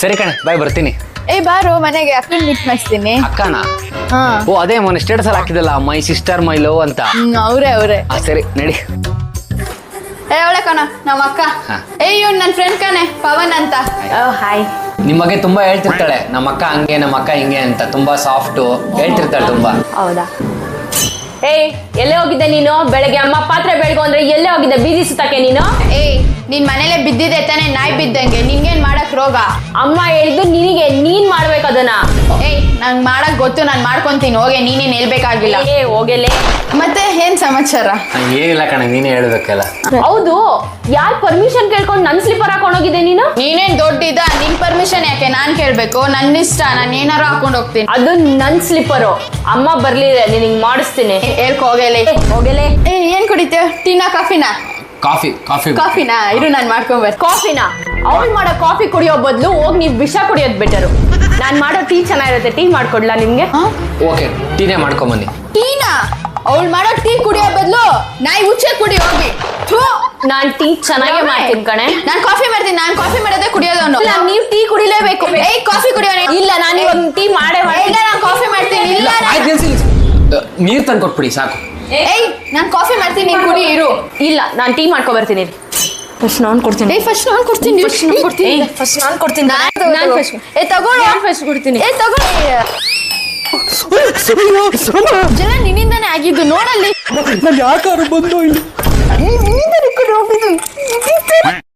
ಸರಿ ಕಣೆ ಬಾಯ್, ಬರ್ತೀನಿ. ಏ ಬಾರೋ ಮನೆಗೆ ಅಕ್ಕನ ಮೀಟ್ ಮಾಡಿಸ್ತೀನಿ. ಅಕ್ಕನಾ? ಹಾ ಓ ಅದೇ ಮೊನ್ನೆ ಸ್ಟೇಟಸ್ ಅಲ್ಲಿ ಹಾಕಿದಲ್ಲ, ಮೈ ಸಿಸ್ಟರ್ ಮೈ ಲವ್ ಅಂತ. ಅವ್ರೆ ಸರಿ ನಡಿ. ಏ ಅವಳೆ ಕಣ ನಮ್ಮ ಅಕ್ಕ. ಏ ಇವ್ನು ನನ್ನ ಫ್ರೆಂಡ್ ಕಣೆ, ಪವನ್ ಅಂತ. ಹಾಯ್. ನಿಮ್ ಬಗ್ಗೆ ತುಂಬಾ ಹೇಳ್ತಿರ್ತಾಳೆ, ನಮ್ಮ ಅಕ್ಕ ಹಂಗೆ ನಮ್ಮ ಅಕ್ಕ ಹಿಂಗೆ ಅಂತ. ತುಂಬಾ ಸಾಫ್ಟ್ ಹೇಳ್ತಿರ್ತಾಳೆ ತುಂಬಾ. ಹೌದಾ? ಏಯ್ ಎಲ್ಲೇ ಹೋಗಿದ್ದೆ ನೀನು? ಬೆಳಗ್ಗೆ ಅಮ್ಮ ಪಾತ್ರೆ ಬೆಳಗು ಅಂದ್ರೆ ಎಲ್ಲೇ ಹೋಗಿದ್ದೆ? ಬೀದಿ ಸುತ್ತಕ್ಕೆ ನೀನು? ಏಯ್ ನಿನ್ ಮನೇಲೆ ಬಿದ್ದಿದೆ ತಾನೆ, ನಾಯಿ ಬಿದ್ದಂಗೆ. ನಿನ್ಗೇನ್ ಮಾಡಕ್ ರೋಗ? ಅಮ್ಮ ಹೇಳಿದ್ದು ನಿನಗೆ, ನೀನ್ ಮಾಡ್ಬೇಕು ಅದನ್ನ. ಏಯ್ ನಂಗ್ ಮಾಡಕ್ ಗೊತ್ತು, ನಾನ್ ಮಾಡ್ಕೊಂತೀನಿ. ಹೋಗೆ, ನೀನೇನ್ ಹೇಳ್ಬೇಕಾಗಿಲ್ಲ. ಏ ಹೋಗೆಲೆ. ಮತ್ತೆ ಏನ್ ಸಮಾಚಾರ? ಏನಿಲ್ಲ ಕಣೆ, ನೀನೇ ಹೇಳ್ಬೇಕಲ್ಲ. ಹೌದು, ಯಾರ್ ಪರ್ಮಿಷನ್ ಕೇಳ್ಕೊಂಡು ನನ್ ಸ್ಲಿಪ್ಪರ್ ಹಾಕೊಂಡ್ ಹೋಗಿದ್ದೆ ನೀನು? ನೀನೇನ್ ದೊಡ್ಡಿದ, ನಿನ್ ಪರ್ಮಿಷನ್ ಯಾಕೆ ನಾನ್ ಕೇಳ್ಬೇಕು? ನನ್ ಇಷ್ಟ, ನಾನ್ ಏನಾರು ಹಾಕೊಂಡ್ ಹೋಗ್ತೀನಿ. ಅದು ನನ್ ಸ್ಲಿಪ್ಪರು. ಅಮ್ಮ ಬರ್ಲಿದೆ, ನಿನಗ್ ಮಾಡಿಸ್ತೀನಿ. ಹೇಳ್ಕೊ ಹೋಗೆಲೆ. ಹೋಗೆಲೆ. ಏ ಏನ್ ಕುಡಿತೇವ? ಟೀನಾ ಕಾಫಿನಾ? ಕಾಫಿ. ಕಾಫಿನಾ? ಇರು ನಾನ್ ಮಾಡ್ಕೊಂಡ್ ಕಾಫಿನಾ? ಅವ್ಳು ಮಾಡೋ ಕಾಫಿ ಕುಡಿಯೋ ಬದಲು ಹೋಗಿ ನೀವ್ ವಿಷ ಕುಡಿಯೋದ್ ಬೆಟರು. ನಾನ್ ಮಾಡೋ ಟೀ ಚೆನ್ನಾಗಿರುತ್ತೆ, ಟೀ ಮಾಡ್ಕೊಡ್ಲಾ ನಿಮ್ಗೆ? ಓಕೆ, ಟೀನೇ ಮಾಡ್ಕೊಂಬನ್ನಿ. ಟೀನಾ? ಅವಳು ಮಾಡೋ ಟೀ ಕುಡಿಯೋ ಬದಲು ನಾಯಿ ಉಚ್ಚೆ ಕುಡಿ ಹೋಗಿ. ನಾನ್ ಟೀ ಚೆನ್ನಾಗೇ ಮಾಡ್ತೀನಿ ಕಣೆ. ನಾನ್ ಕಾಫಿ ಮಾಡ್ತೀನಿ. ನಾನ್ ಕಾಫಿ ಮಾಡೋದೇ ಕುಡಿಯೋದವನು. ನೀವ್ ಟೀ ಕುಡಿಲೇಬೇಕು. ಏಯ್ ಕಾಫಿ ಕುಡಿಯೋಣ. ಇಲ್ಲ, ನಾನು ಇವಾಗ ಟೀ ಮಾಡೇ ಇಲ್ಲ, ನಾನ್ ಕಾಫಿ ಮಾಡ್ತೀನಿ. ಇಲ್ಲ ನೀರ್ ತಂದು ಕೊಟ್ಬಿಡಿ ಸಾಕು. ಏಯ್ ನಾನ್ ಕಾಫಿ ಮಾಡ್ತೀನಿ, ನೀನ್ ಕುಡಿ ಇರು. ಇಲ್ಲ, ನಾನ್ ಟೀ ಮಾಡ್ಕೊ ಬರ್ತೀನಿ. ಫಸ್ಟ್ ನಾನ್ ಕೊಡ್ತೀನಿ. ಏಯ್ ಫಸ್ಟ್ ನಾನ್ ಕೊಡ್ತೀನಿ. ಫಸ್ಟ್ ನಾನ್ ಕೊಡ್ತೀನಿ. ನಾನ್ ಫಸ್ಟ್. ಏ ತಗೊಳ್ಳು. ಫಸ್ಟ್ ಕೊಡ್ತೀನಿ. ಏ ತಗೊಳ್ಳಿ. ಜನ ನಿನ್ನಿಂದಾನೇ ಆಗಿದ್ದು, ನೋಡಲ್ಲಿ. ನಾನು ಯಾಕಾರು ಬಂದು ಇಲ್ಲಿ